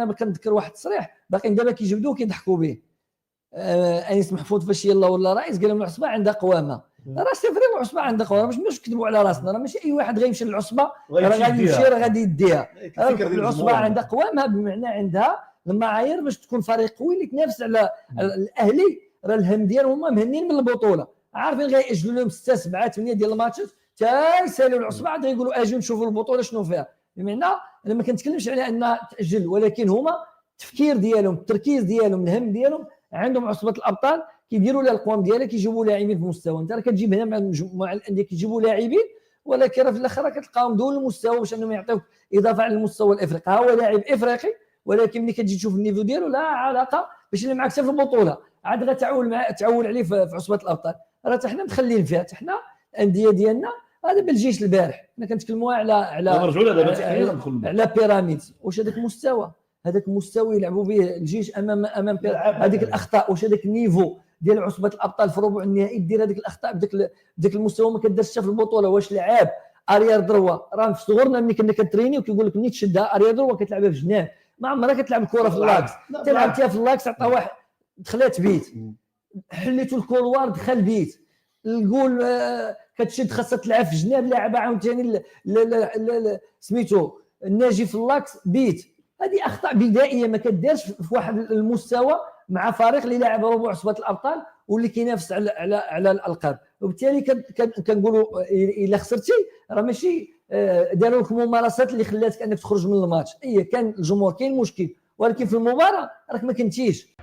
انا كنذكر واحد التصريح باقي دابا كيجبدوه كيضحكوا به. انيس محفوظ فاش يلا ولا رئيس قال لهم العصبه عندها قوامه. راه سي فري العصبه عندها قوامه، باش نكذبوا على راسنا، راه ماشي اي واحد غيمشي للعصبه راه غادي يمشي راه غادي يديها. العصبه عندها قوامه بمعنى عندها المعايير باش تكون فريق قوي اللي يتنافس على الاهلي. راه الهم ديالهم هما مهنيين من البطوله، عارفين غيأجلوا لهم 6 7 8 ديال الماتشات حتى يسالوا العصبه عاد يقولوا اجيو نشوفوا البطوله شنو فيها. بمعنى انا ما كنتكلمش على انها تاجل، ولكن هما التفكير ديالهم التركيز ديالهم الهم ديالهم عندهم عصبه الابطال كيديروا لها القوام ديالها كيجيبوا لاعبين في مستوى. انت راه كتجيب هنا مع الانديه كيجيبوا لاعبين، ولكن راه في الاخر كتلقاهم دون المستوى باش انهم يعطيوك اضافه على المستوى الافريقي. ها هو لاعب افريقي ولكن ملي كتجي تشوف النيفو ديالو لا علاقه باش اللي معاك حتى في البطوله عاد غتعول عليه في عصبه الابطال. راه حتى حنا مخلين فيها، حتى حنا الانديه ديالنا هذا بالجيش البارح حنا كنتكلموا على بيراميدز. واش هذاك المستوى هذاك المستوى يلعبوا به الجيش امام هذيك الاخطاء؟ واش هذاك النيفو ديال عصبه الابطال في ربع النهائي دير هذيك الاخطاء بداك المستوى ما كدارش حتى في البطوله؟ واش لعاب اريار دروا راه في صغرنا ملي كنا كنترينيو كيقول لك ملي تشدها اريار دروا كتلعبها في جنان، ما عمرها كتلعب الكره في اللاكس، تلعبتيها في اللاكس عطا واحد دخلات بيت، حليتو الكولوار دخل بيت، الجول كتشد خاصها تلعب في جناب لاعبه عاوتاني سميتو الناجي في اللاكس بيت. هذه اخطاء بدائيه ما كدارش في واحد المستوى مع فريق اللي لاعب ربع عصبه الابطال واللي كينافس على الالقاب. وبالتالي كنقولوا الا خسرتي راه ماشي داروا لك ممارسات اللي خلاتك انك تخرج من الماتش. كان الجمهور كاين مشكل، ولكن في المباراه راك ما كنتيش